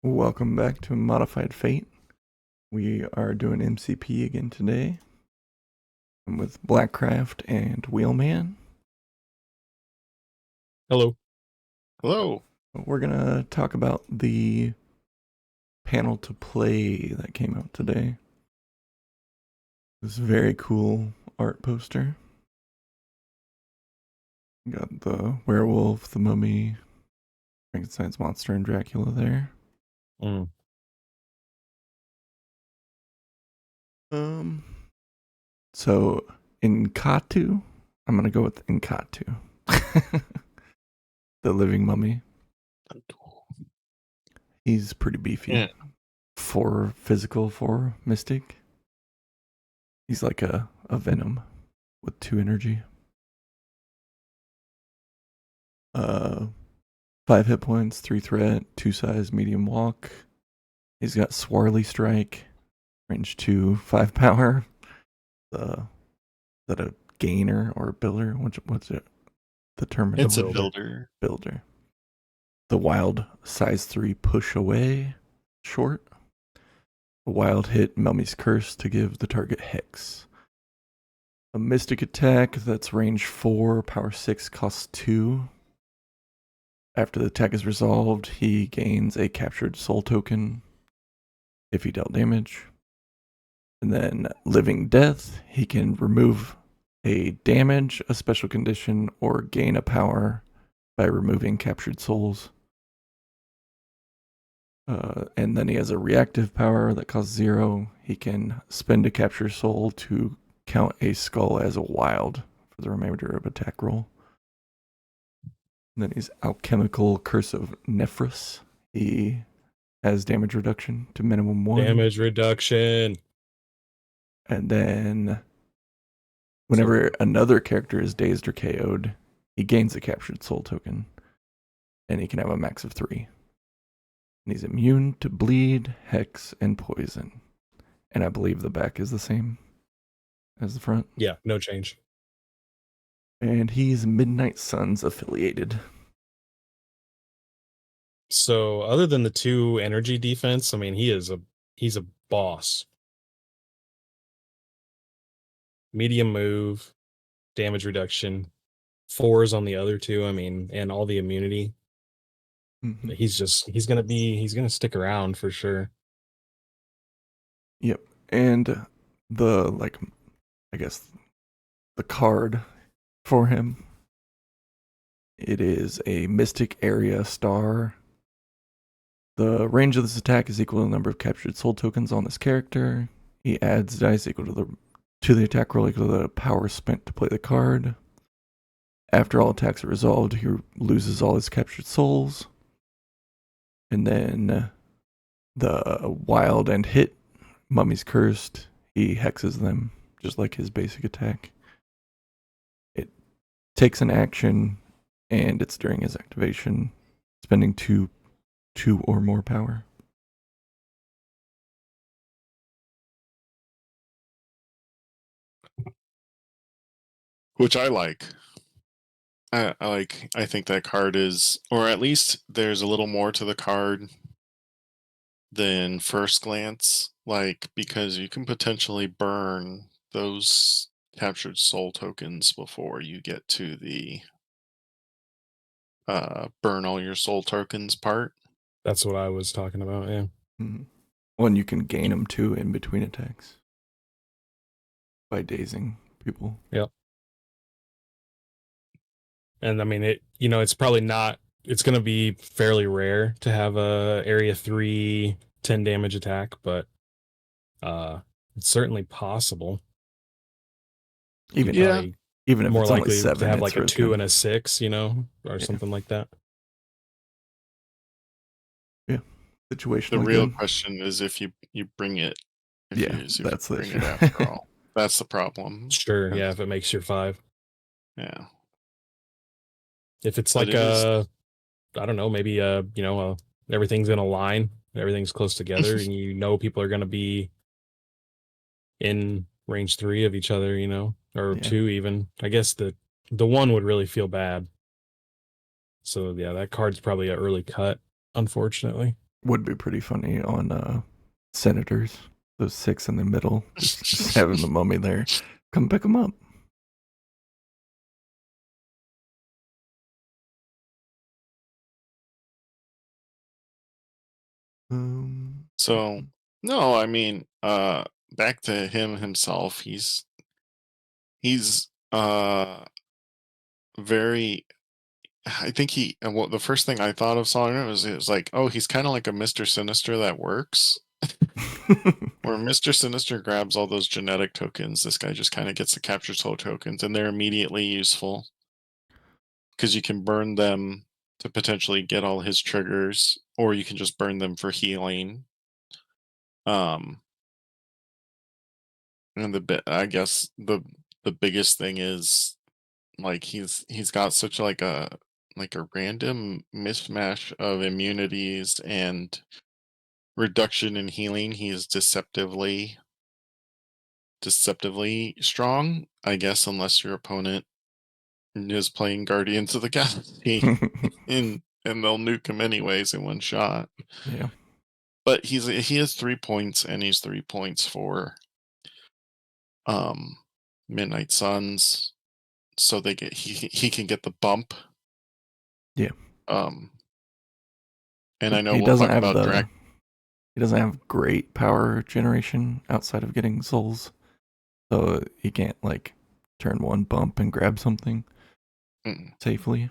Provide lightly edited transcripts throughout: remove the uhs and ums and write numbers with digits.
Welcome back to Modified Fate. We are doing MCP again today. I'm with Blackcraft and Wheelman. Hello. Hello. We're going to talk about the panel to play that came out today. This very cool art poster. Got the werewolf, the mummy, Frankenstein's monster, and Dracula there. So Nkatu, I'm gonna go with Nkatu. The living mummy. He's pretty beefy. Yeah. 4 physical, 4 mystic. He's like a venom with 2 energy. 5 hit points, 3 threat, 2 size, medium walk. He's got Swarly Strike, range 2, 5 power. Is that a gainer or a builder? What's it? The term It's a builder. builder. The wild size 3 push away short. A wild hit Mummy's Curse to give the target Hex. A mystic attack that's range 4, power 6, costs 2. After the attack is resolved, he gains a captured soul token if he dealt damage. And then Living Death, he can remove a damage, a special condition, or gain a power by removing captured souls. And then he has a reactive power that costs 0. He can spend a capture soul to count a skull as a wild for the remainder of attack roll. And then he's Alchemical Curse of Nephrus. He has damage reduction to minimum 1. Damage reduction. And then whenever another character is dazed or KO'd, he gains a captured soul token. And he can have a max of 3. And he's immune to bleed, hex, and poison. And I believe the back is the same as the front. Yeah, no change. And he's Midnight Suns affiliated. So other than the 2 energy defense, I mean, he's a boss. Medium move, damage reduction, 4s on the other 2, I mean, and all the immunity. Mm-hmm. He's gonna stick around for sure. Yep. And the card for him, it is a Mystic Area Star. The range of this attack is equal to the number of captured soul tokens on this character. He adds dice equal to the attack roll equal to the power spent to play the card. After all attacks are resolved, he loses all his captured souls. And then the wild and hit Mummy's Cursed, he hexes them just like his basic attack. It takes an action, and it's during his activation, spending 2 or more power. Which I like. I think that card is, or at least there's a little more to the card than first glance, because you can potentially burn those captured soul tokens before you get to the burn all your soul tokens part. That's what I was talking about, yeah. Mm-hmm. Well, and you can gain them too in between attacks by dazing people. Yep. And I mean, it's probably not, it's going to be fairly rare to have a area 3 10 damage attack, but it's certainly possible. Even Yeah. Even if more it's likely only 7, to have like a risky. 2 and a 6, or something like that. Yeah. Situational. The real question is if you bring it. That's the issue. It after all. That's the problem. Sure, yeah, if it makes your 5. Yeah. If it's like I don't know, maybe everything's in a line, everything's close together, and people are going to be in range 3 of each other, or 2 even. I guess the 1 would really feel bad. So yeah, that card's probably an early cut, unfortunately. Would be pretty funny on senators. Those 6 in the middle, just having the mummy there. Come pick them up. So no, I mean, back to him himself. He's very. I think well, the first thing I thought of sawing him was it was like, oh, he's kind of like a Mr. Sinister that works. Where Mr. Sinister grabs all those genetic tokens, this guy just kind of gets the capture soul tokens, and they're immediately useful because you can burn them to potentially get all his triggers, or you can just burn them for healing. Um, and I guess the biggest thing is like he's got such like a random mismatch of immunities and reduction in healing. He is deceptively strong, I guess, unless your opponent is playing Guardians of the Galaxy and they'll nuke him anyways in one shot. Yeah. But he has 3 points, and he's 3 points for Midnight Suns, so he can get the bump. Yeah. Um, and I know He we'll doesn't talk have about he doesn't have great power generation outside of getting souls. So he can't like turn one bump and grab something safely.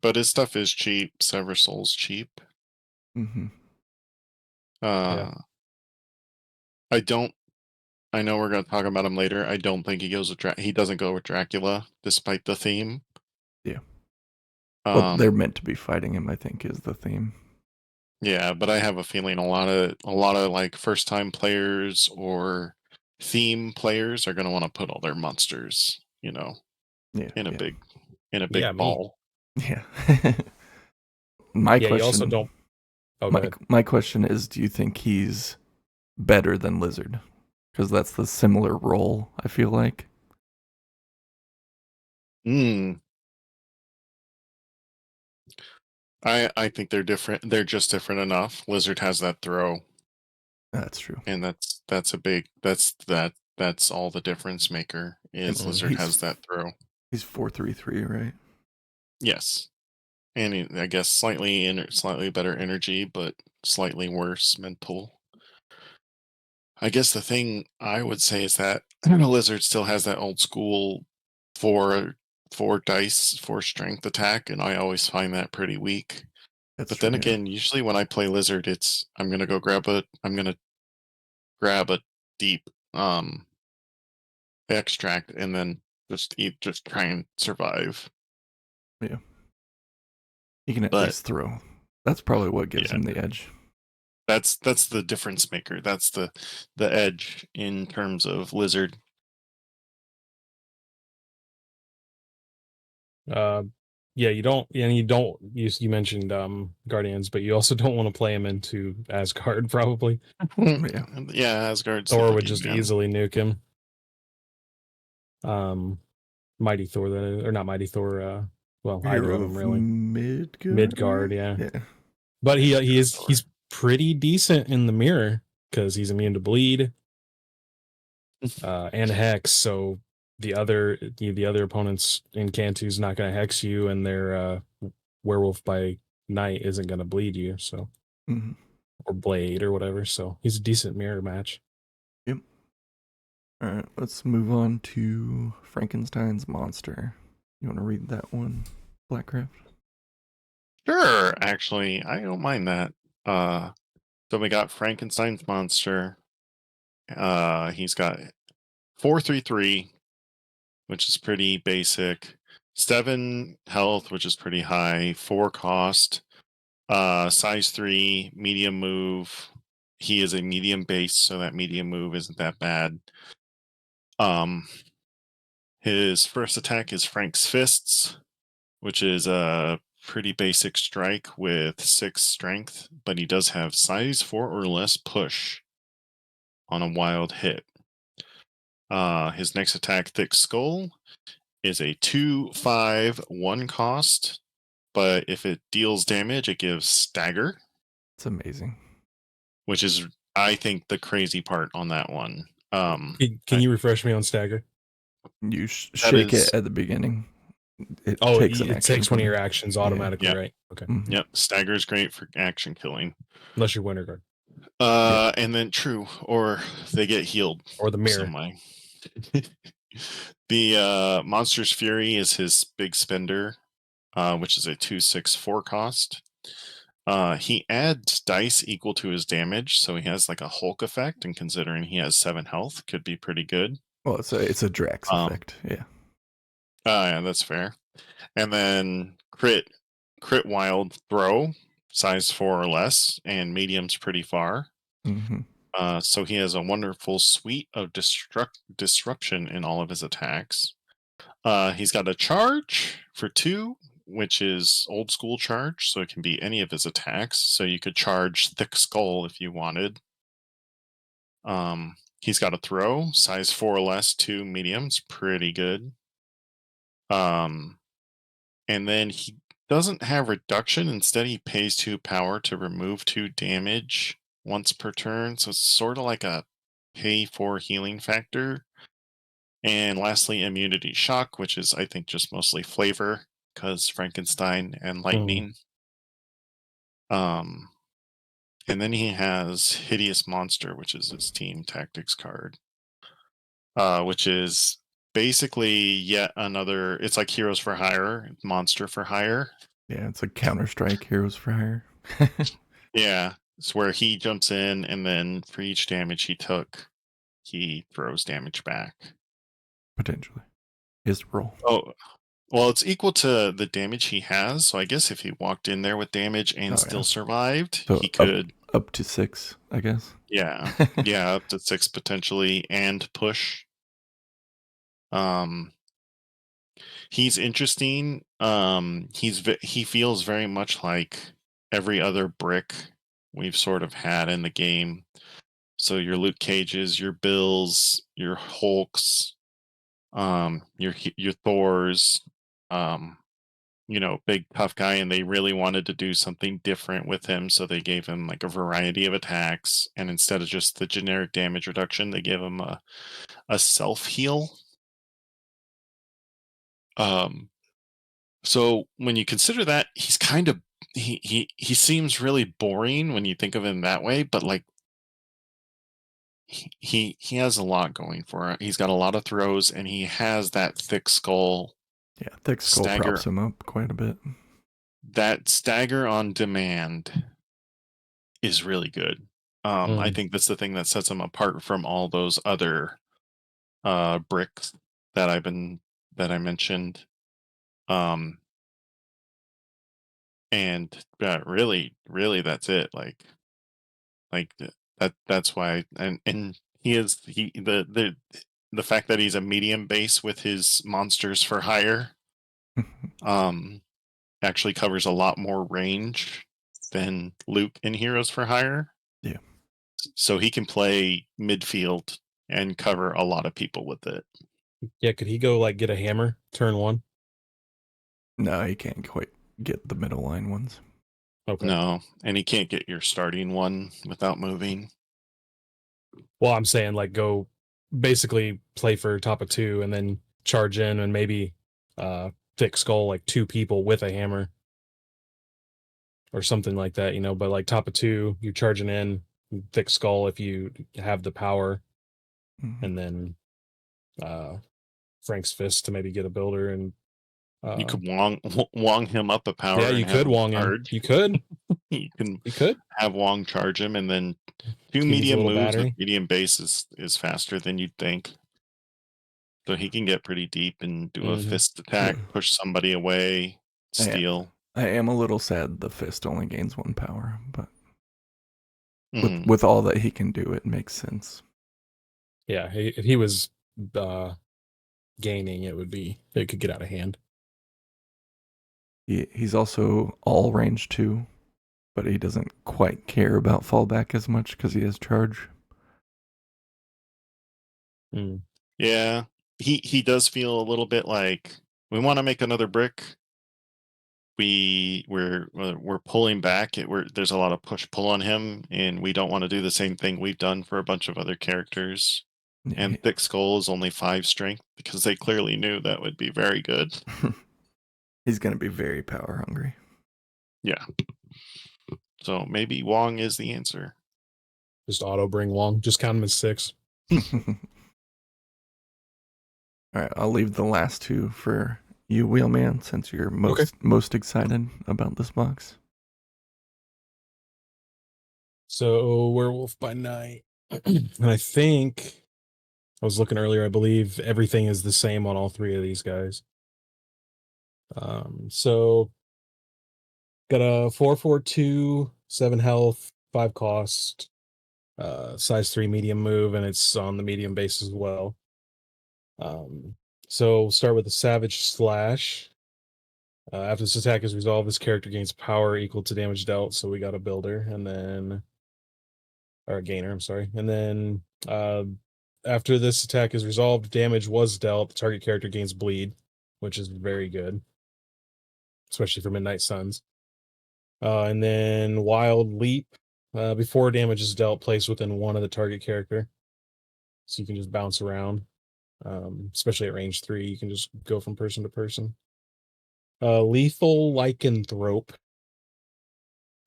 But his stuff is cheap. Sever Soul's cheap. Mm-hmm. Yeah. I don't. I know we're going to talk about him later. I don't think he goes with he doesn't go with Dracula, despite the theme. Yeah. But they're meant to be fighting him, I think, is the theme. Yeah, but I have a feeling a lot of like first time players or theme players are going to want to put all their monsters, in a big Yeah, me. ball. Yeah. My Yeah, you also question. don't. Oh, go ahead. My question is, do you think he's better than Lizard? Because that's the similar role, I feel like. I think they're different. They're just different enough. Lizard has that throw, That's true. and that's all the difference maker is And Lizard has that throw. He's 433, right? Yes. And I guess slightly better energy, but slightly worse mental. I guess the thing I would say is that Lizard still has that old school four dice, 4 strength attack, and I always find that pretty weak. That's But true. then again, usually when I play Lizard, I'm gonna grab a deep extract and then just try and survive. Yeah. He can at But least throw. That's probably what gives yeah, him the edge. that's the difference maker. That's the edge in terms of Lizard. Yeah, you don't. And you mentioned Guardians, but you also don't want to play him into Asgard, probably. Yeah. Yeah, Asgard's the Thor would just boogeyman. easily nuke him. Mighty Thor, that is, or not Mighty Thor. Well, either Hero of them of really. Midgard. Yeah. Yeah. But he's Thor. pretty decent in the mirror because he's immune to bleed, and hex. So the other opponents in Cantu's not going to hex you, and their werewolf by night isn't going to bleed you. So Mm-hmm. or blade or whatever. So he's a decent mirror match. Yep. All right, let's move on to Frankenstein's monster. You want to read that one, Blackcraft? Sure, actually, I don't mind that. So we got Frankenstein's monster. He's got 433, which is pretty basic. 7 health, which is pretty high. 4 cost. Size 3, medium move. He is a medium base, so that medium move isn't that bad. His first attack is Frank's Fists, which is a pretty basic strike with 6 strength, but he does have size 4 or less push on a wild hit. His next attack, Thick Skull, is a 2/5 1 cost, but if it deals damage, it gives stagger. It's amazing. which is, I think, the crazy part on that one. Can you refresh me on stagger? You That shake it is- at the beginning. It Oh, takes an it action takes from one of you. your actions automatically, Yeah. right? Okay. Mhm. Yep, stagger is great for action killing. Unless you're winter guard And then true, or they get healed or the mirror. some way. The Monster's Fury is his big spender, which is a 2/6/4 cost. He adds dice equal to his damage, so he has like a Hulk effect, and considering he has 7 health, could be pretty good. Well, it's a Drax effect. Yeah. Yeah, that's fair. And then crit wild throw, size 4 or less, and medium's pretty far. Hmm. So he has a wonderful suite of disruption in all of his attacks. He's got a charge for 2, which is old school charge, so it can be any of his attacks. So you could charge Thick Skull if you wanted. He's got a throw, size 4 or less, 2 mediums, pretty good. And then he doesn't have reduction. Instead, he pays 2 power to remove 2 damage once per turn. So it's sort of like a pay for healing factor. And lastly, immunity shock, which is, I think, just mostly flavor because Frankenstein and lightning. And then he has Hideous Monster, which is his team tactics card, which is basically yet another. It's like Heroes for Hire, Monster for Hire. Yeah, it's like Counter-Strike Heroes for Hire. Yeah, it's where he jumps in, and then for each damage he took, he throws damage back. Potentially. His roll. Oh, well, it's equal to the damage he has. So I guess if he walked in there with damage and Oh, still yeah. survived, So he could. up to 6, I guess. Yeah, yeah, up to 6 potentially, and push. Um, he's interesting. He feels very much like every other brick we've sort of had in the game. So your Luke Cages, your Bills, your Hulks, your Thors, big tough guy, and they really wanted to do something different with him, so they gave him like a variety of attacks, and instead of just the generic damage reduction, they gave him a self heal. So when you consider that, he's kind of he seems really boring when you think of him that way, but like he has a lot going for it. He's got a lot of throws, and he has that thick skull Yeah, Thick Skull stagger. props him up quite a bit. That stagger on demand is really good. I think that's the thing that sets him apart from all those other bricks that I mentioned. And really that's it. That's why. And the fact that he's a medium base with his monsters for hire um actually covers a lot more range than Luke in Heroes for Hire. Yeah. So he can play midfield and cover a lot of people with it. Yeah, could he go like get a hammer turn 1? No, he can't quite get the middle line ones. Okay. No, and he can't get your starting one without moving. Well, I'm saying like go basically play for top of 2 and then charge in and maybe thick skull like 2 people with a hammer or something like that, but like top of 2, you're charging in thick skull if you have the power, Mhm. and then Frank's fist to maybe get a builder. And You could Wong him up a power. yeah, you and have could him Wong him. charge. You could. You can You could. have Wong charge him, and then 2 He needs a medium little moves with battery. medium base is faster than you'd think. So he can get pretty deep and do a fist attack, Yeah. push somebody away, steal. I am a little sad the fist only gains 1 power, but Mhm. with all that he can do, it makes sense. Yeah, if he was gaining, it could get out of hand. He's also all range 2, but he doesn't quite care about fallback as much because he has charge. Mm. Yeah, he does feel a little bit like we want to make another brick, we're pulling back. There's a lot of push pull on him, and we don't want to do the same thing we've done for a bunch of other characters. And Thick Skull is only 5 strength because they clearly knew that would be very good. He's going to be very power hungry. Yeah. So maybe Wong is the answer. Just auto bring Wong. Just count him as 6. All right, I'll leave the last 2 for you, Wheelman, since you're most excited about this box. So Werewolf by Night. And I think I was looking earlier, I believe everything is the same on all 3 of these guys. So got a 4/4/2, 7 health, 5 cost, size 3 medium move, and it's on the medium base as well. So we'll start with the Savage Slash. After this attack is resolved, this character gains power equal to damage dealt. So we got a builder, and then or a gainer, I'm sorry. And then after this attack is resolved, damage was dealt. The target character gains bleed, which is very good, especially for Midnight Suns. And then Wild Leap. Before damage is dealt, placed within 1 of the target character. So you can just bounce around. Especially at range 3, you can just go from person to person. Lethal Lycanthrope.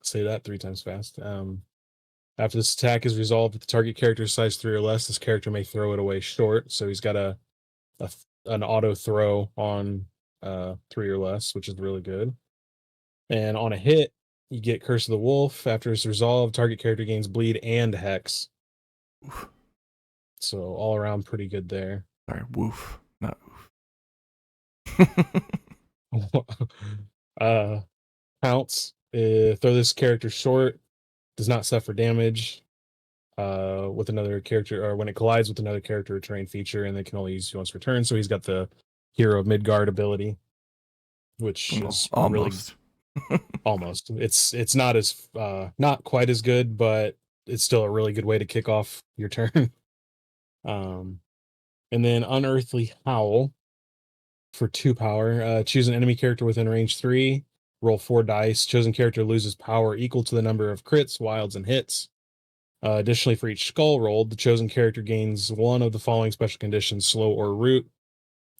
Say that 3 times fast. After this attack is resolved, if the target character is size 3 or less, this character may throw it away short. So he's got an auto throw on 3 or less, which is really good. And on a hit, you get Curse of the Wolf. After it's resolved, target character gains bleed and hex. So all around pretty good there. Sorry, woof, not oof. Pounce. Throw this character short. Does not suffer damage with another character, or when it collides with another character or terrain feature, and they can only use once per turn. So he's got the Hero of Midgard ability, which is almost. Really almost. It's not as not quite as good, but it's still a really good way to kick off your turn. And then Unearthly Howl for 2 power. Choose an enemy character within range 3. Roll 4 dice. Chosen character loses power equal to the number of crits, wilds, and hits. Additionally, for each skull rolled, the chosen character gains 1 of the following special conditions: slow or root,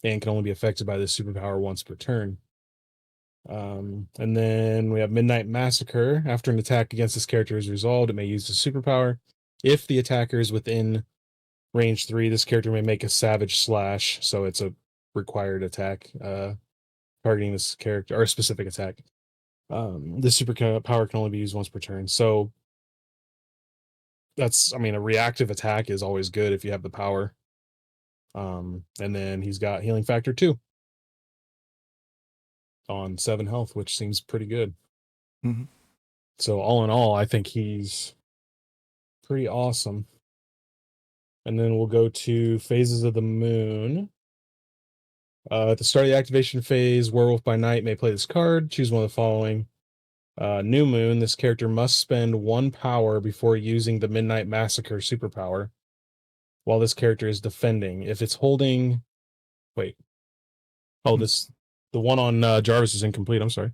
and can only be affected by this superpower once per turn. And then we have Midnight Massacre. After an attack against this character is resolved, it may use the superpower. If the attacker is within range 3, this character may make a Savage Slash, so it's a required attack targeting this character, or a specific attack. This superpower can only be used once per turn. So that's, a reactive attack is always good if you have the power. And then he's got Healing Factor 2 on 7 health, which seems pretty good. Mm-hmm. So all in all, I think he's pretty awesome. And then we'll go to Phases of the Moon. At the start of the activation phase, Werewolf by Night may play this card. Choose one of the following. New Moon, this character must spend 1 power before using the Midnight Massacre superpower while this character is defending. If it's holding... Wait. Oh, the one on Jarvis is incomplete. I'm sorry.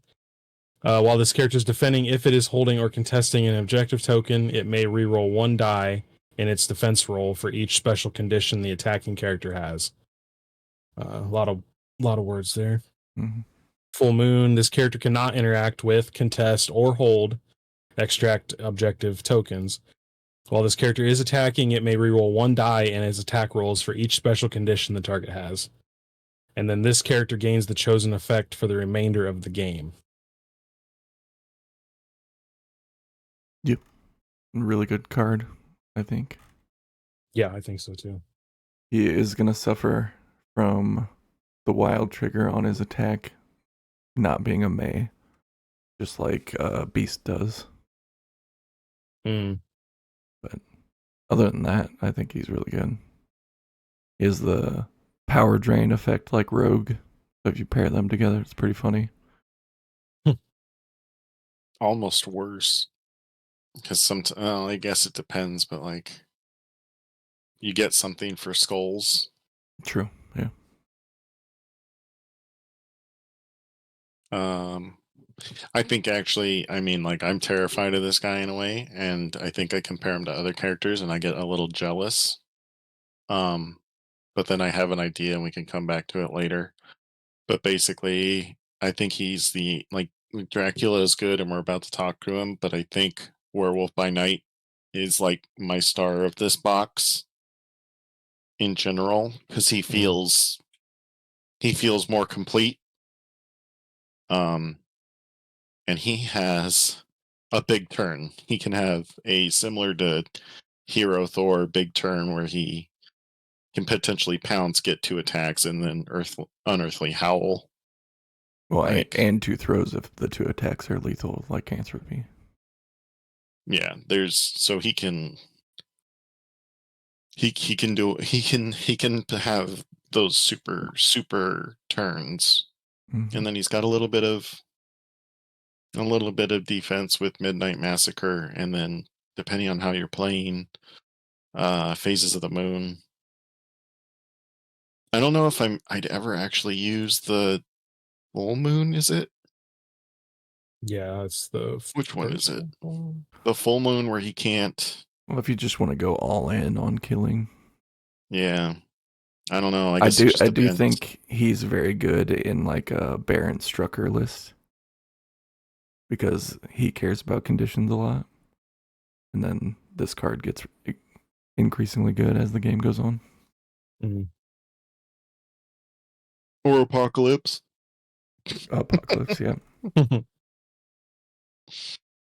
While this character is defending, if it is holding or contesting an objective token, it may reroll 1 die in its defense roll for each special condition the attacking character has. A lot of words there. Mm-hmm. Full Moon, this character cannot interact with, contest, or hold extract objective tokens. While this character is attacking, it may reroll 1 die in its attack rolls for each special condition the target has. And then this character gains the chosen effect for the remainder of the game. Yep. Really good card, I think. Yeah, I think so too. He is going to suffer from the wild trigger on his attack not being a May, just like Beast does. But other than that, I think he's really good. He has the power drain effect like Rogue. So if you pair them together, it's pretty funny. Almost worse. Because I guess it depends, but like you get something for skulls. True, yeah. I think actually, I mean, like I'm terrified of this guy in a way, and I think I compare him to other characters, and I get a little jealous. Um, but then I have an idea, and we can come back to it later. But basically, I think he's the like Dracula is good, and we're about to talk to him. But I think Werewolf by Night is like my star of this box in general because he feels more complete. Um, and he has a big turn. He can have a similar to Hero Thor big turn where he can potentially pounce, get 2 attacks, and then unearthly howl. Well, Like, and 2 throws if the 2 attacks are lethal, like Lycanthropy. yeah, there's so he can have those super turns, Mhm. and then he's got a little bit of defense with Midnight Massacre, and then depending on how you're playing, Phases of the Moon. I don't know if I'd ever actually use the full moon. Is it Yeah, it's the which one is first it? one. The full moon where he can't. Well, if you just want to go all in on killing, Yeah, I don't know. I I guess it do just I do depends. think he's very good in like a Baron Strucker list because he cares about conditions a lot, and then this card gets increasingly good as the game goes on. Mhm. Or Apocalypse. Apocalypse, yeah.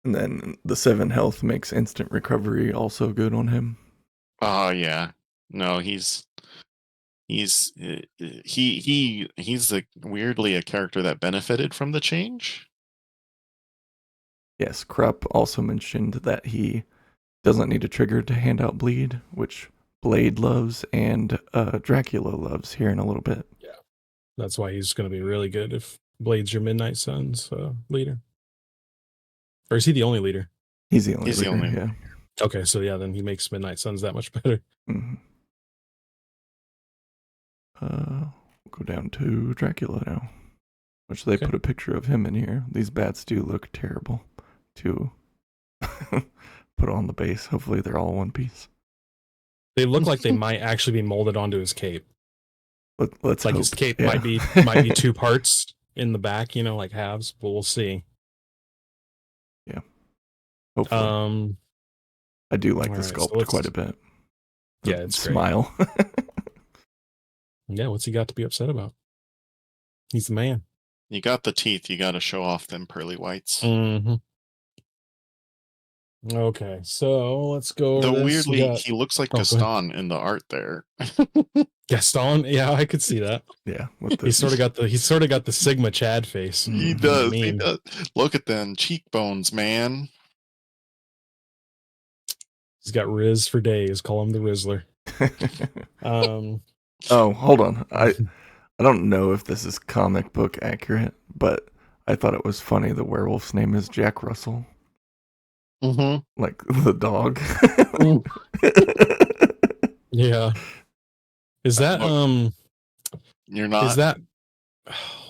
And then the 7 health makes instant recovery also good on him. Oh yeah, no, he's like weirdly a character that benefited from the change. Yes, Krupp also mentioned that he doesn't need a trigger to hand out bleed, which Blade loves and Dracula loves here in a little bit. Yeah, that's why he's going to be really good if Blade's your Midnight Suns leader. Or is he the only leader? He's the only He's the leader, only yeah. Okay, so yeah, then he makes Midnight Suns that much better. Mm-hmm. We'll go down to Dracula now, which they put a picture of him in here. These bats do look terrible to put on the base. Hopefully they're all one piece. They look like they might actually be molded onto his cape. Let's like hope. His cape Yeah. might be 2 parts in the back, like halves, but we'll see. Yeah. Hopefully. I do like the sculpt quite a bit. Yeah, it's smile. Great. Yeah, what's he got to be upset about? He's the man. You got the teeth. You got to show off them pearly whites. Mm-hmm. Okay, so let's go over Though this. weirdly, he looks like Gaston in the art there. Gaston, yeah, I could see that. Yeah, he's sort of got the Sigma Chad face. He does. He does. Look at them cheekbones, man. He's got Riz for days. Call him the Rizzler. Oh, hold on. I don't know if this is comic book accurate, but I thought it was funny. The werewolf's name is Jack Russell. Mm-hmm. Like the dog. Yeah. Is that You're not. Is that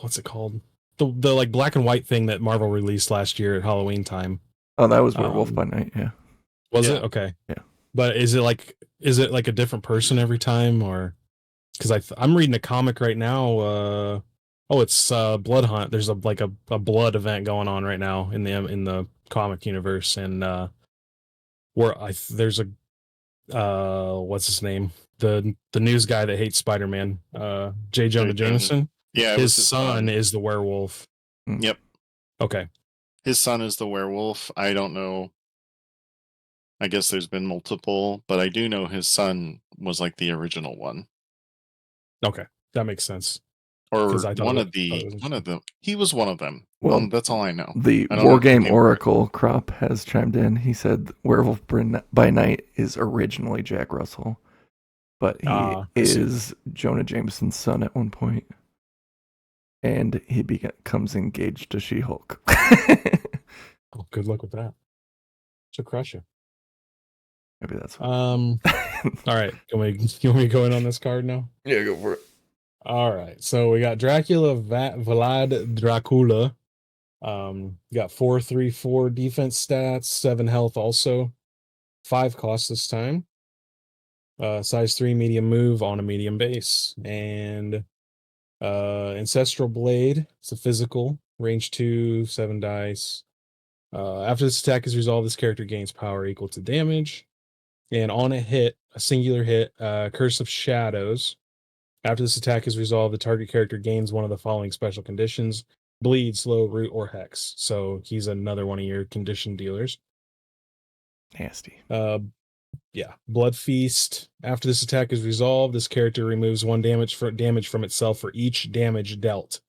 what's it called? The like black and white thing that Marvel released last year at Halloween time. Oh, that was Werewolf by Night, yeah. Was it? Okay. Yeah. But is it like a different person every time, or because I'm reading a comic right now? It's Blood Hunt. There's a blood event going on right now in the comic universe, and where there's a what's his name, the news guy that hates Spider-Man, J. Jonah Jameson. Yeah, his son is the werewolf. Yep. Okay. His son is the werewolf. I don't know. I guess there's been multiple, but I do know his son was like the original one. Okay, that makes sense. Or one of them. He was one of them. Well, that's all I know. The Wargame Oracle Crop has chimed in. He said Werewolf by Night is originally Jack Russell, but he is Jonah Jameson's son at one point, and he becomes engaged to She-Hulk. Oh, good luck with that. She'll crush you. Maybe that's all right. You want me to go in on this card now? Yeah, go for it. All right. So we got Dracula, Vlad Dracula. Got 4/3/4 defense stats, 7 health also, 5 cost this time. Size 3 medium move on a medium base, and Ancestral Blade. It's a physical, range 2, 7 dice. After this attack is resolved, this character gains power equal to damage. And on a hit, a singular hit, Curse of Shadows. After this attack is resolved, the target character gains one of the following special conditions: Bleed, Slow, Root, or Hex. So he's another one of your condition dealers. Nasty. Yeah. Blood Feast. After this attack is resolved, this character removes 1 damage from itself for each damage dealt.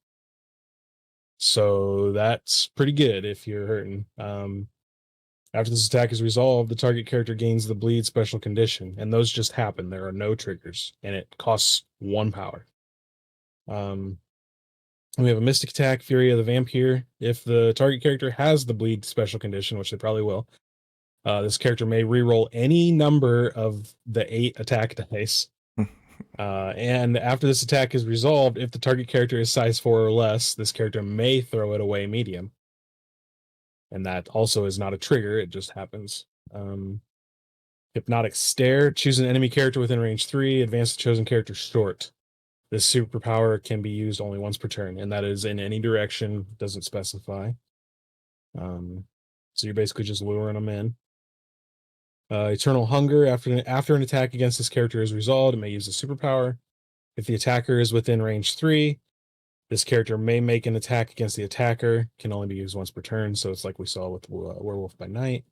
So that's pretty good if you're hurting. After this attack is resolved, the target character gains the Bleed special condition, and those just happen. There are no triggers, and it costs 1 power. We have a Mystic Attack, Fury of the Vampire. If the target character has the Bleed special condition, which they probably will, this character may reroll any number of the 8 attack dice. And after this attack is resolved, if the target character is size 4 or less, this character may throw it away medium. And that also is not a trigger, it just happens. Hypnotic Stare. Choose an enemy character within range 3, advance the chosen character short. This superpower can be used only once per turn, and that is in any direction, doesn't specify. So you're basically just luring them in. Eternal Hunger. After an attack against this character is resolved, it may use a superpower. If the attacker is within range 3, this character may make an attack against the attacker. Can only be used once per turn, so it's like we saw with Werewolf by Night,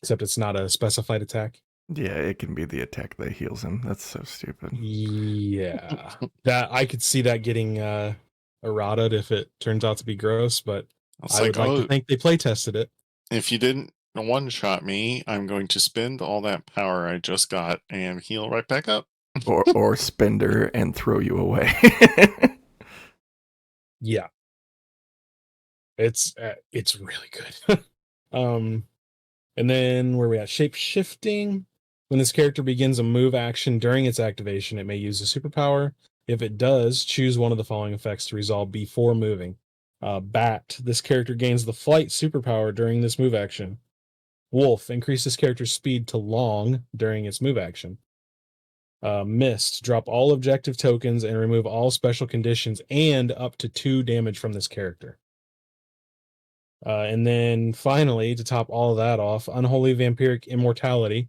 except it's not a specified attack. Yeah, it can be the attack that heals him. That's so stupid. Yeah, that I could see that getting errated if it turns out to be gross, but I would like to think they play tested it. If you didn't one-shot me, I'm going to spend all that power I just got and heal right back up. or spend her and throw you away. Yeah, it's really good. And then where we at? Shape shifting. When this character begins a move action during its activation, it may use a superpower. If it does, choose one of the following effects to resolve before moving. Bat. This character gains the flight superpower during this move action. Wolf. Increase this character's speed to long during its move action. Mist. Drop all objective tokens and remove all special conditions and up to 2 damage from this character. And then finally, to top all of that off, Unholy Vampiric Immortality.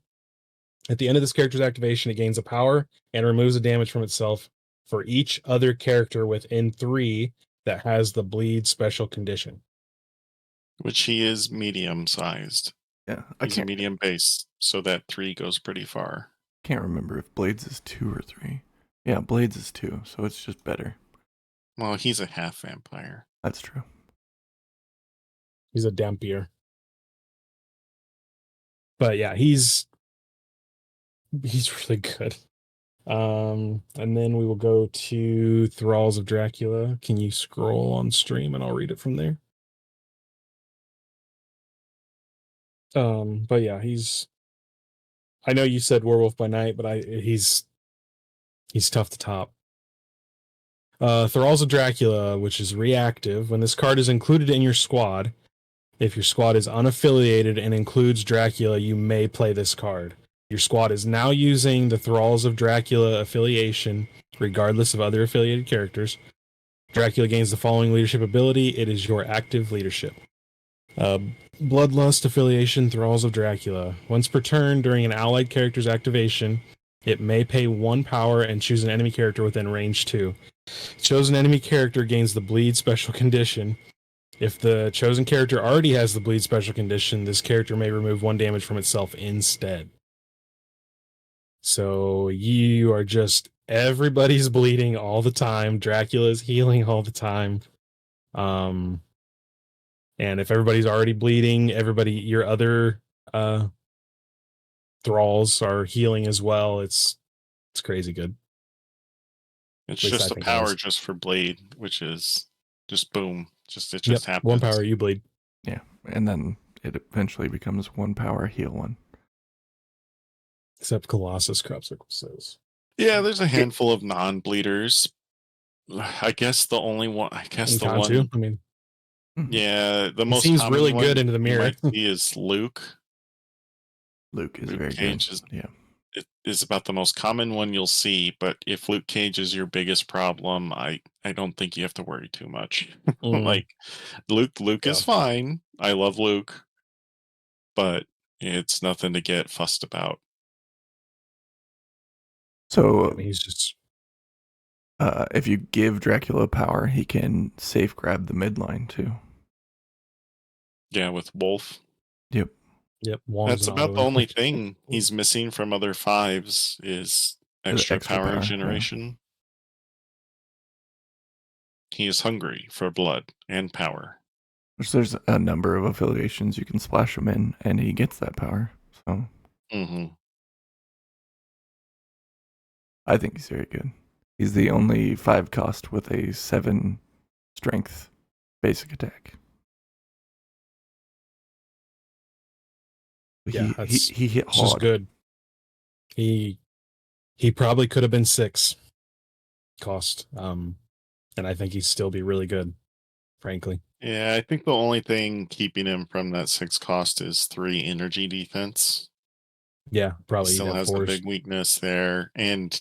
At the end of this character's activation, it gains a power and removes a damage from itself for each other character within 3 that has the Bleed special condition. Which he is medium-sized. Yeah, He's a medium base, so that 3 goes pretty far. Can't remember if Blades is 2 or 3. Yeah, Blades is 2, so it's just better. Well, he's a half vampire. That's true. He's a dampier. But yeah, he's really good. And then we will go to Thralls of Dracula. Can you scroll on stream and I'll read it from there? But yeah, I know you said Werewolf by Night, but he's tough to top. Thralls of Dracula, which is reactive. When this card is included in your squad, if your squad is unaffiliated and includes Dracula, you may play this card. Your squad is now using the Thralls of Dracula affiliation, regardless of other affiliated characters. Dracula gains the following leadership ability. It is your active leadership. Bloodlust affiliation, Thralls of Dracula. Once per turn during an allied character's activation, it may pay 1 power and choose an enemy character within range 2. Chosen enemy character gains the Bleed special condition. If the chosen character already has the Bleed special condition, this character may remove 1 damage from itself instead. So you are just, everybody's bleeding all the time. Dracula's healing all the time. And if everybody's already bleeding, your other thralls are healing as well. It's crazy good. It's just a power just for Blade, which is just boom. It just happens. 1 power, you bleed. Yeah, and then it eventually becomes 1 power, heal 1. Except Colossus Crop Circle says. Yeah, there's a handful of non-bleeders. I guess the only one. I guess the one. I mean, Yeah, the He most seems common really one good into the you mirror. might see is Luke. Luke is Luke very Cage good. is Yeah. it is about the most common one you'll see, but if Luke Cage is your biggest problem, I don't think you have to worry too much. Mm, Like Luke yeah. is fine. I love Luke, but it's nothing to get fussed about. So I mean, he's just if you give Dracula power, he can safe grab the midline too. Yeah, with Wolf. Yep. Wong's That's an about auto the only inflict. thing he's missing from other fives is The extra extra power power. Yeah. generation. He is hungry for blood and power. Which there's a number of affiliations you can splash him in, and he gets that power. So Hmm. I think he's very good. He's the only 5 cost with a 7 strength basic attack. Yeah, He hit it's just hard. good. He probably could have been 6 cost. And I think he'd still be really good, frankly. Yeah, I think the only thing keeping him from that 6 cost is 3 energy defense. Yeah, He probably still have has the 4s. big weakness there, and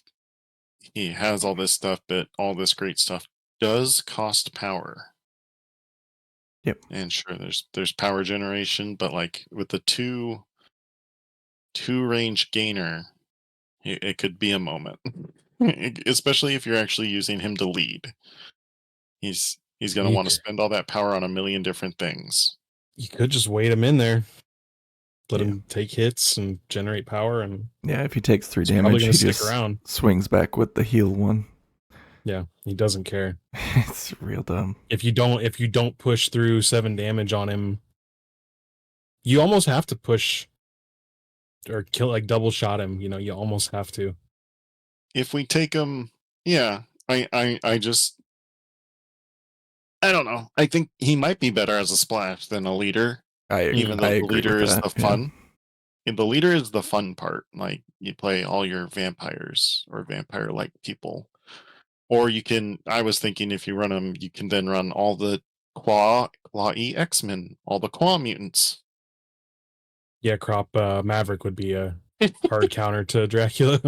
he has all this stuff, but all this great stuff does cost power. Yep. And sure, there's power generation, but like with the two range gainer, it could be a moment, especially if you're actually using him to lead. He's gonna You want to could, spend all that power on a million different things. you could just wait him in there, let Yeah. him take hits and generate power, and Yeah, if he takes 3 he's probably damage, going he to stick just around. swings back with the heal one. Yeah, he doesn't care. It's real dumb. If you don't push through 7 damage on him, you almost have to push or kill, like double shot him. You almost have to. If we take him, yeah, I just I don't know. I think he might be better as a splash than a leader, even I though the agree with leader is that. the Yeah. fun. And the leader is the fun part. Like you play all your vampires or vampire like people. Or you can I was thinking if you run them, you can then run all the Claw E X-Men, all the Claw mutants. Yeah, Crop Maverick would be a hard counter to Dracula.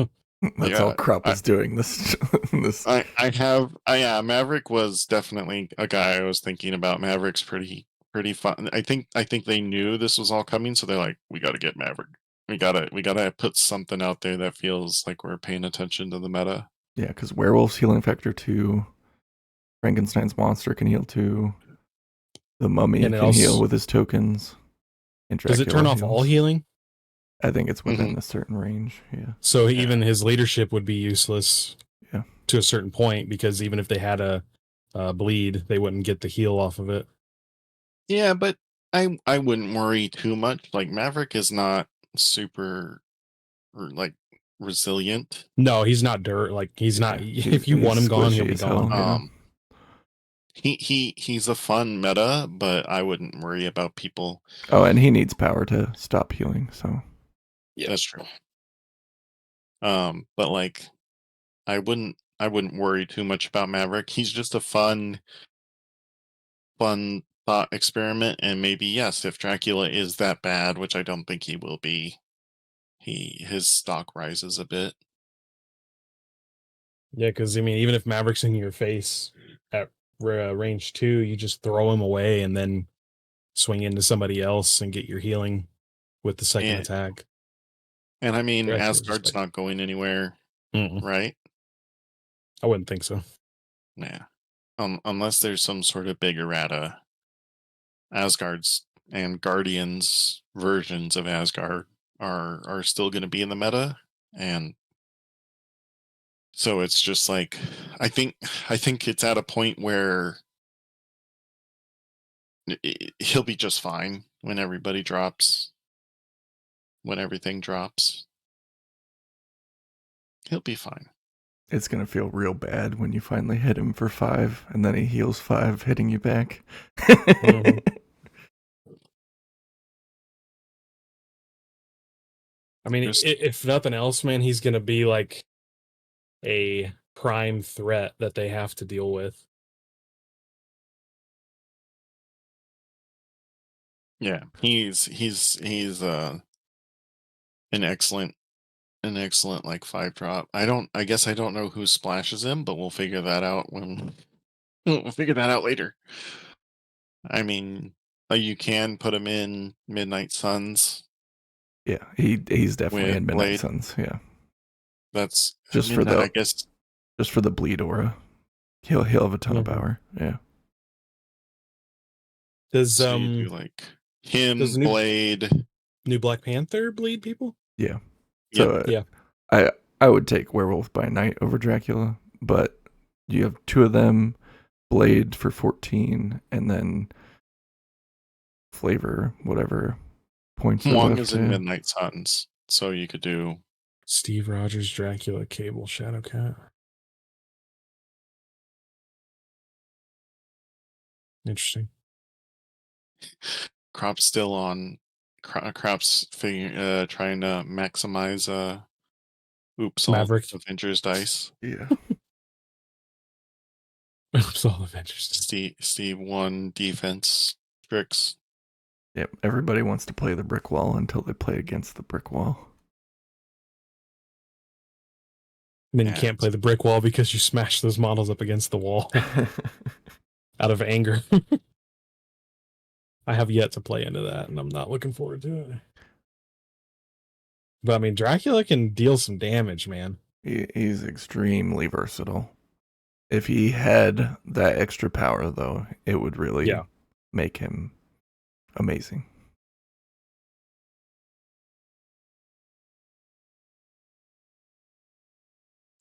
That's all Yeah. Crop is doing this this Yeah, Maverick was definitely a guy I was thinking about. Maverick's pretty fun. I think they knew this was all coming, so they're like, we gotta get Maverick. We gotta put something out there that feels like we're paying attention to the meta. Yeah, because Werewolf's healing factor 2, Frankenstein's monster can heal 2, the Mummy And it can heal also, with his tokens, and does it turn Dracula off all heals. healing? I think it's within Mhm. a certain range. Yeah. So Yeah. even his leadership would be useless Yeah. to a certain point, because even if they had a bleed, they wouldn't get the heal off of it. Yeah, but I wouldn't worry too much. Like Maverick is not super like resilient. No, he's not dirt. Like he's not. If you want He's him gone, he'll squishy be as hell. gone. Yeah. He's a fun meta, but I wouldn't worry about people. Oh, and he needs power to stop healing. So Yeah. That's true. But like I wouldn't worry too much about Maverick. He's just a fun thought experiment, and maybe yes, if Dracula is that bad, which I don't think he will be, his stock rises a bit. Yeah, because I mean, even if Maverick's in your face at range 2, you just throw him away and then swing into somebody else and get your healing with the second And attack. and I mean Dracula's just Asgard's like, not going anywhere, mm-mm, right? I wouldn't think so. Yeah. Unless there's some sort of big errata, Asgard's and Guardians versions of Asgard are still going to be in the meta, and so it's just like I think it's at a point where he'll be just fine when everybody drops, when everything drops. He'll be fine. it's gonna feel real bad when you finally hit him for 5, and then he heals 5, hitting you back. Mm-hmm. I mean, Just if nothing else, man, he's gonna be like a prime threat that they have to deal with. Yeah, he's an excellent like 5-drop. I guess I don't know who splashes him, but we'll figure that out when we'll figure that out later. I mean, you can put him in Midnight Suns Yeah, he's definitely with in Midnight Blade. Suns. Yeah, That's just for Midnight, the I guess. bleed aura. He'll have a ton of Mhm. power. Yeah. Does So you do like does him, the Blade. new Black Panther bleed people? Yeah. Yep. So Yeah. I would take Werewolf by Night over Dracula, but you have two of them, Blade for 14, and then flavor whatever points are Wong left. is in Yeah. Midnight Suns, so you could do Steve Rogers, Dracula, Cable, Shadowcat. Interesting. Crop's still on. Crop's trying to maximize oops all Maverick. Avengers dice. Yeah. Oops, all Avengers. Steve won defense tricks. Yep. Everybody wants to play the brick wall until they play against the brick wall. And then Yeah, you can't play the brick wall because you smash those models up against the wall out of anger. I have yet to play into that, and I'm not looking forward to it. But I mean, Dracula can deal some damage, man. He's extremely versatile. If he had that extra power, though, it would really Yeah. make him amazing.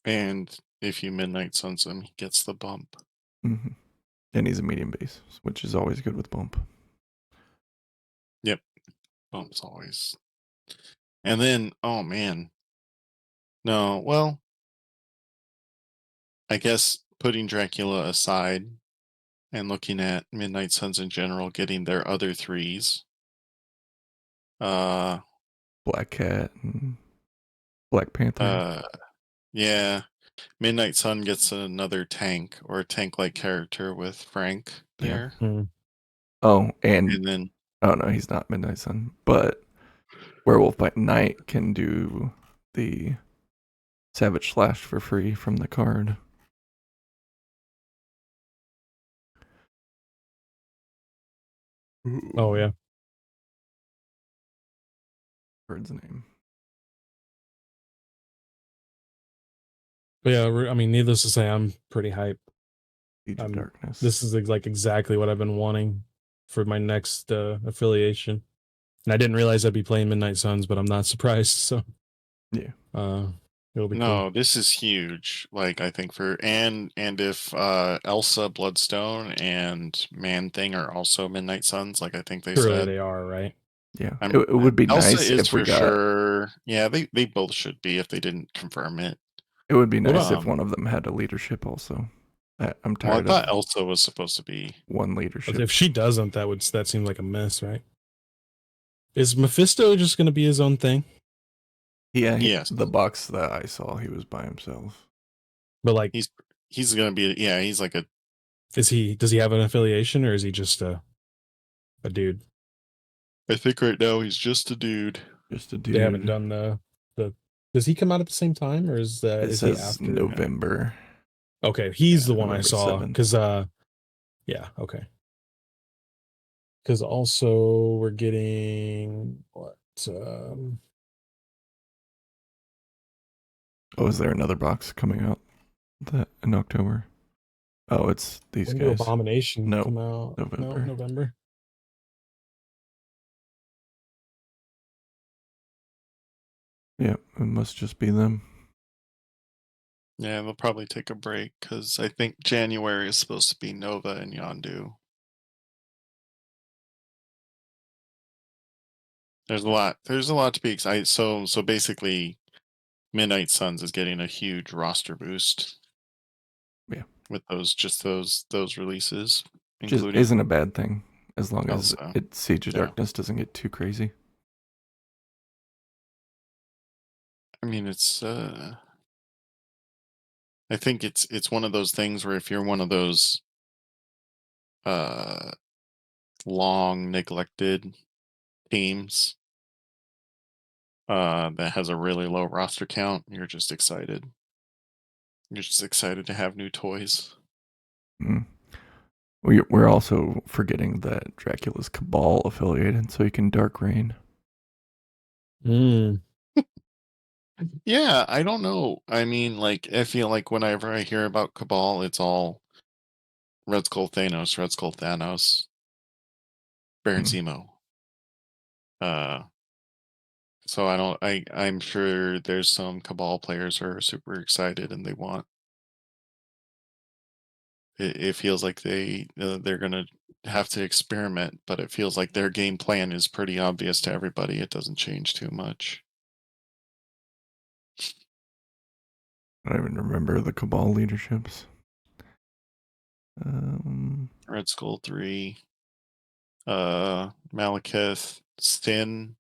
and if you Midnight Suns him, he gets the bump. Hmm. And he's a medium base, which is always good with bump. Yep, bump's always. And then, oh man, no, well, I guess putting Dracula aside and looking at Midnight Suns in general, getting their other threes. Uh, Black Cat and Black Panther. yeah, Midnight Sun gets another tank or a tank-like character with Frank Yeah. there, Oh, and and then oh no, he's not Midnight Sun, but Werewolf by Night can do the Savage Slash for free from the card. Oh yeah. Card's name. But yeah, I mean, needless to say, I'm pretty hyped. Siege of Darkness. This is like exactly what I've been wanting for my next affiliation. And I didn't realize I'd be playing Midnight Suns, but I'm not surprised. So Yeah. it'll be no, cool. this is huge. Like I think for and if Elsa, Bloodstone, and Man Thing are also Midnight Suns, like I think they Surely said. they are, right? Yeah. It would be Elsa nice is if we for got. sure. Yeah, they both should be if they didn't confirm it. It would be What nice about if one of them had a leadership also. I'm Well, I tired thought of Elsa was supposed to be. one leadership. if she doesn't, that seems like a miss, right? Is Mephisto just going to be his own thing? Yeah, Yes. the box that I saw, he was by himself. But like, He's gonna be. Yeah, he's like a. does he have an affiliation, or is he just a dude? I think right now he's just a dude. Just a dude. They haven't done the. Does he come out at the same time, or is It is he says after? November. Okay, he's the one I November saw 7th. because yeah, okay. Because also we're getting what Oh, is there another box coming out that in October? Oh, it's these when do guys. Abomination No, come out? No, November. November. Yeah, it must just be them. Yeah, they'll probably take a break because I think January is supposed to be Nova and Yondu. There's a lot. There's a lot to be excited. So basically, Midnight Suns is getting a huge roster boost. Yeah. With those releases, Which including isn't a bad thing as long as Elsa. Siege of Yeah. Darkness doesn't get too crazy. I mean, it's. I think it's one of those things where if you're one of those long neglected teams that has a really low roster count, you're just excited. You're just excited to have new toys. Mm. We're also forgetting that Dracula's Cabal affiliated, so you can Dark Reign. Mm. Yeah, I don't know. I mean, like, I feel like whenever I hear about Cabal, it's all Red Skull Thanos, Red Skull Thanos, Baron Mm. Zemo. So I don't. I'm sure there's some Cabal players who are super excited and they want. It feels like they're gonna have to experiment, but it feels like their game plan is pretty obvious to everybody. It doesn't change too much. I don't even remember the Cabal leaderships. Red Skull 3, Malekith, Sin,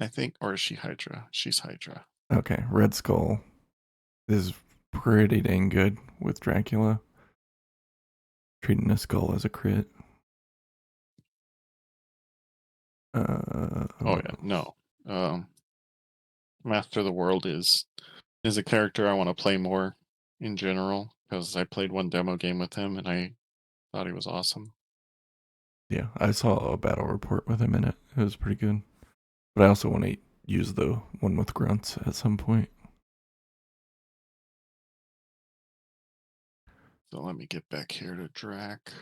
I think, or is she Hydra? She's Hydra. Okay, Red Skull is pretty dang good with Dracula. Treating a skull as a crit. Oh yeah, no. Master of the World is a character I want to play more in general because I played one demo game with him and I thought he was awesome. Yeah, I saw a battle report with him in it. It was pretty good. But I also want to use the one with grunts at some point. So let me get back here to Drac.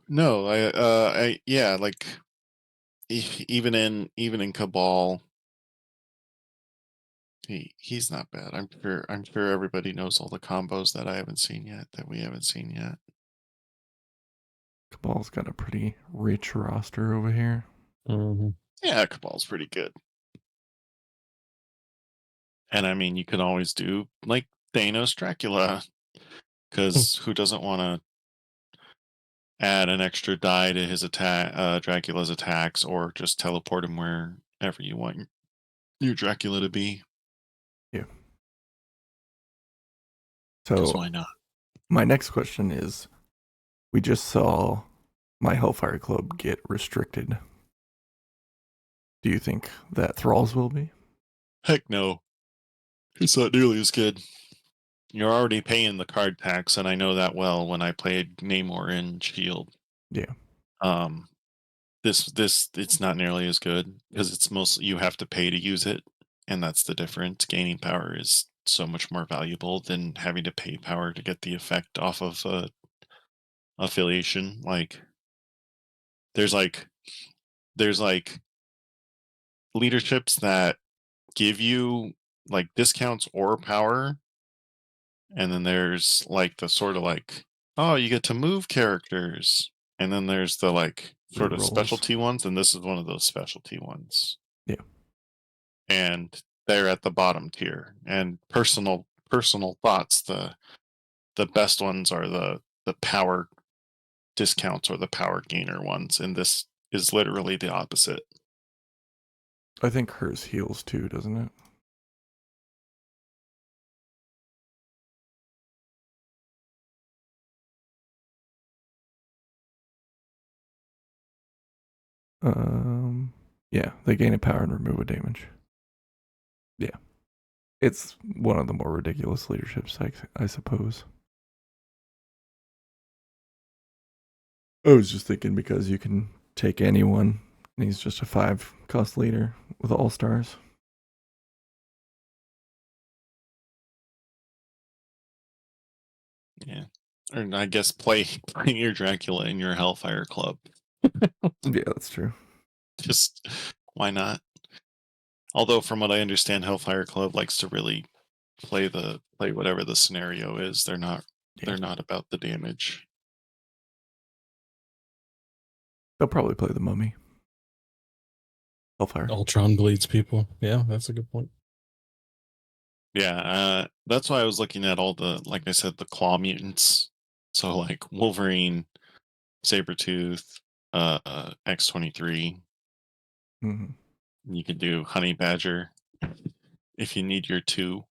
No, yeah, like even in Cabal, he's not bad. I'm sure everybody knows all the combos that I haven't seen yet, that we haven't seen yet. Cabal's got a pretty rich roster over here. Mm-hmm. Yeah, Cabal's pretty good. And I mean, you can always do like Thanos Dracula, because who doesn't want to add an extra die to his attack, Dracula's attacks, or just teleport him wherever you want your Dracula to be? Yeah. Because So why not? my next question is, we just saw my Hellfire Club get restricted. Do you think that Thralls will be? Heck no. It's not nearly as good. You're already paying the card tax, and I know that well when I played Namor in Shield. Yeah. Um, this it's not nearly as good because it's mostly you have to pay to use it, and that's the difference. Gaining power is so much more valuable than having to pay power to get the effect off of affiliation. Like there's like there's like leaderships that give you like discounts or power, and then there's like the sort of like, oh, you get to move characters, and then there's the like sort of Rerolls. specialty ones, and this is one of those specialty ones. Yeah. And they're at the bottom tier. And personal thoughts, the best ones are the power discounts or the power gainer ones, and this is literally the opposite. I think hers heals too, doesn't it? Yeah, they gain a power and remove a damage. Yeah. It's one of the more ridiculous leaderships, I suppose. I was just thinking because you can take anyone, and he's just a 5-cost leader with all stars. Yeah. Or I guess play your Dracula in your Hellfire Club. Yeah, that's true. Just why not? Although from what I understand, Hellfire Club likes to really play whatever the scenario is. They're not about the damage. They'll probably play the Mummy. Hellfire. Ultron bleeds people. Yeah, that's a good point. Yeah, that's why I was looking at all the, like I said, the claw mutants. So like Wolverine, Sabretooth, X-23. Mm-hmm. You could do Honey Badger if you need your 2,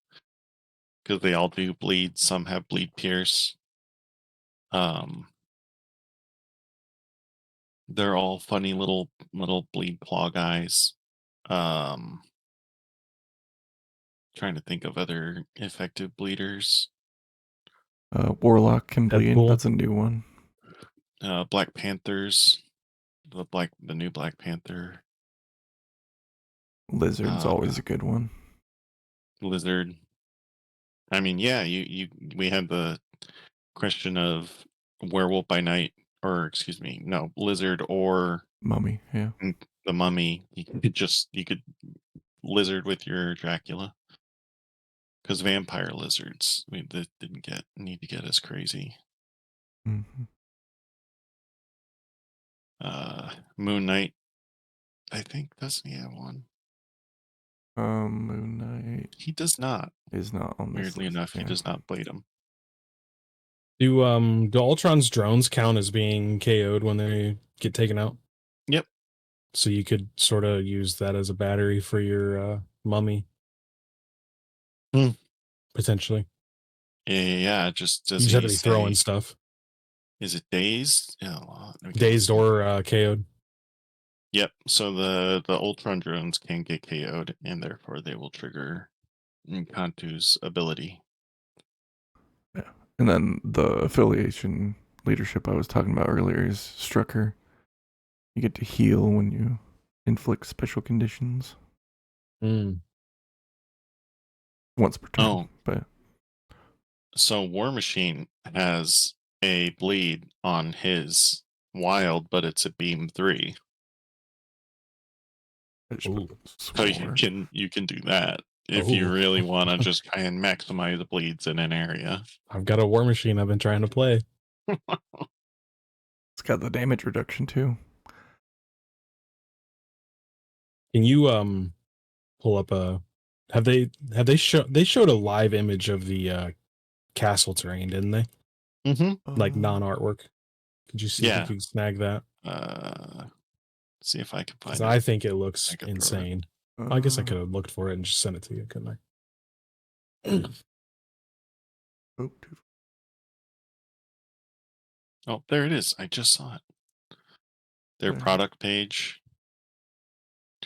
because they all do bleed. Some have bleed pierce. They're all funny little bleed claw guys. Trying to think of other effective bleeders. Warlock can bleed. Deadpool. That's a new one. Black Panthers. The new Black Panther. Lizard's always a good one. Lizard. I mean, yeah, we had the question of Werewolf by Night, or excuse me, no, Lizard or Mummy, yeah. the Mummy. You could Lizard with your Dracula. Because vampire lizards, that didn't need to get as crazy. Mm-hmm. Moon Knight, I think doesn't he have one? Moon Knight He does not. is not on this Weirdly list, enough, yeah. he does not blade him. Do Ultron's drones count as being KO'd when they get taken out? Yep. So you could sort of use that as a battery for your mummy. Potentially. Yeah. Just You does just have he to be throwing say? stuff. Is it dazed? Yeah, well, Dazed or KO'd. Yep. So the Ultron drones can get KO'd, and therefore they will trigger Kantu's ability. Yeah. And then the affiliation leadership I was talking about earlier is Strucker. You get to heal when you inflict special conditions once per turn. Oh. But So War Machine has a bleed on his wild, but it's a beam 3. Ooh. So you can do that if you Ooh. really want to just try and maximize bleeds in an area. I've got a War Machine I've been trying to play. It's got the damage reduction too. Can you pull up a they showed a live image of the castle terrain, didn't they? Mm-hmm. Like non-artwork. Could you see if Yeah. you could snag that? See if I can find Because it. I think it looks insane. I guess I could have Uh, looked for it and just sent it to you, couldn't I? Oh, there it is. I just saw it. Their Yeah. product page.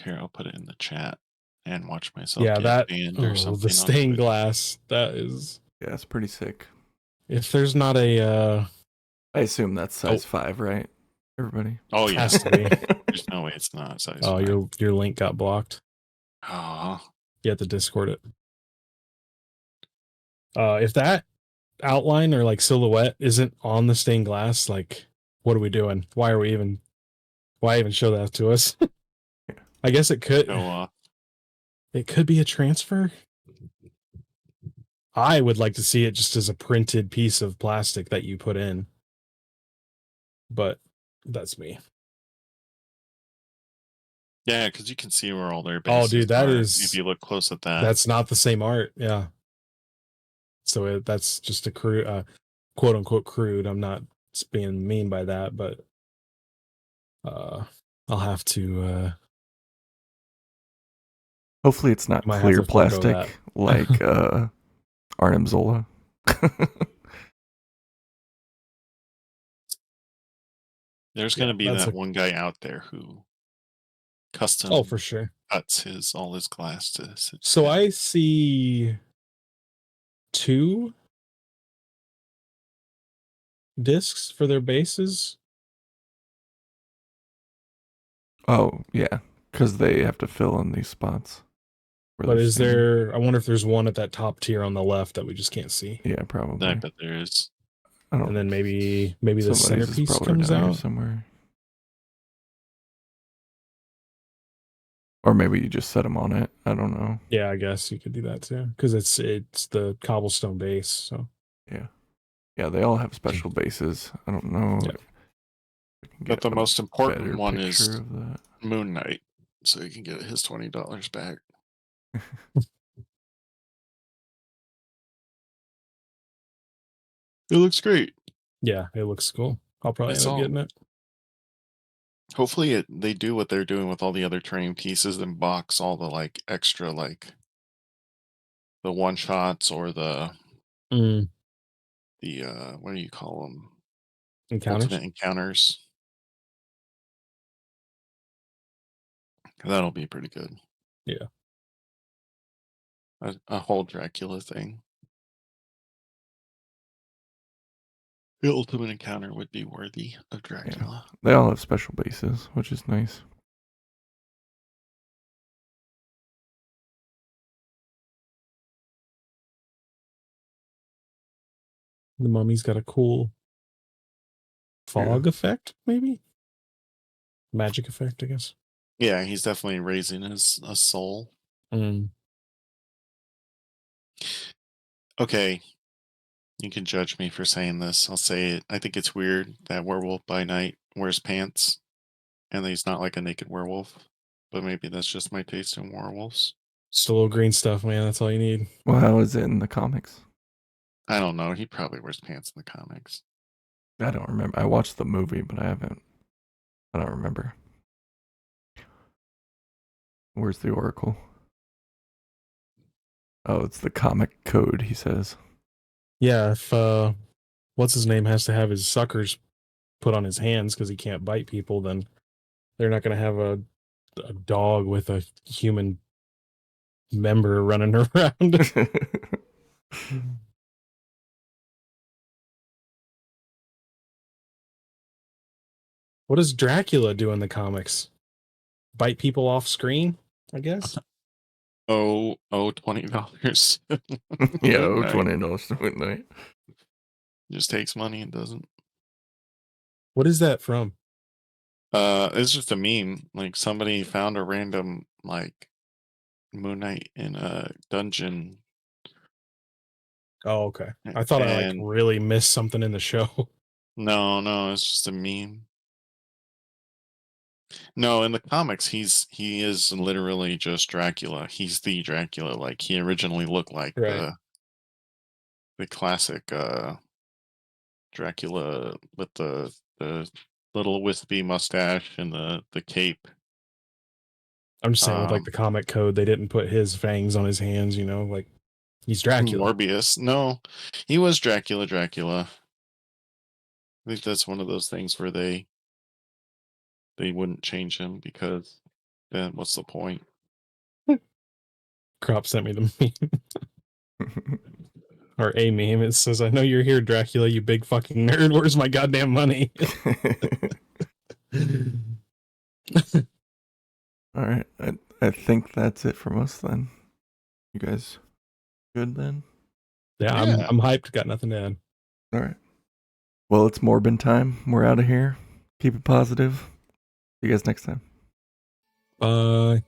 Here, I'll put it in the chat and watch myself Yeah, get that banned or something. the on stained Twitch. glass. That is. Yeah, it's pretty sick. If there's not a I assume that's size 5, right? Everybody. Oh yeah. has to be. There's no way it's not size 5. Your link got blocked. Oh. You have to Discord it. If that outline or like silhouette isn't on the stained glass, like what are we doing? Why even show that to us? I guess it could it could be a transfer. I would like to see it just as a printed piece of plastic that you put in. But that's me. Yeah, because you can see where all their bases dude, that are is if you look close at that. That's not the same art. Yeah. So that's just a quote unquote crude. I'm not being mean by that, but I'll have to Hopefully it's not might have clear to forego plastic that. like Arnim Zola. There's going to be that one guy out there who custom for sure cuts all his glass to So I see 2 discs for their bases. Oh, yeah, because they have to fill in these spots. But is there, I wonder if there's one at that top tier on the left that we just can't see. Yeah, probably. I bet there is. I don't And then maybe the centerpiece comes out somewhere. Or maybe you just set them on it. I don't know. Yeah, I guess you could do that too, because it's the cobblestone base. So yeah, they all have special bases. I don't know. Yeah. But the most important one is of that. Moon Knight, so you can get his $20 back. It looks great. Yeah, it looks cool. I'll probably end up getting it. Hopefully they do what they're doing with all the other terrain pieces and box all the like extra like the one shots or the what do you call them? Encounters. Ultimate encounters. That'll be pretty good. Yeah. A whole Dracula thing. The ultimate encounter would be worthy of Dracula. Yeah. They all have special bases, which is nice. The mummy's got a cool fog effect, maybe? Magic effect, I guess. Yeah, he's definitely raising his a soul. Mm. Okay, you can judge me for saying this. I'll say it. I think it's weird that Werewolf by Night wears pants, and he's not like a naked werewolf. But maybe that's just my taste in werewolves. Just a little green stuff, man. That's all you need. Well, how is it in the comics? I don't know. He probably wears pants in the comics. I don't remember. I watched the movie, but I don't remember. Where's the Oracle? Oh, it's the comic code, he says. Yeah, if what's his name has to have his suckers put on his hands because he can't bite people, then they're not going to have a dog with a human member running around. What does Dracula do in the comics? Bite people off screen, I guess. $20. Yeah, Midnight. $20 to midnight. Just takes money and doesn't. What is that from? It's just a meme. Like somebody found a random like Moon Knight in a dungeon. Oh, okay. I thought I like And really missed something in the show. no, it's just a meme. No, in the comics, he is literally just Dracula. He's the Dracula. Like he originally looked like Right. the classic Dracula with the little wispy mustache and the cape. I'm just saying with like the comic code, they didn't put his fangs on his hands, like he's Dracula. Morbius. No, he was Dracula. I think that's one of those things where they wouldn't change him because then what's the point? Crop sent me the meme. Or a meme. It says, "I know you're here, Dracula, you big fucking nerd. Where's my goddamn money?" All right. I think that's it from us then. You guys good then? Yeah, I'm hyped. Got nothing to add. All right. Well, it's Morbin time. We're out of here. Keep it positive. See you guys next time. Bye.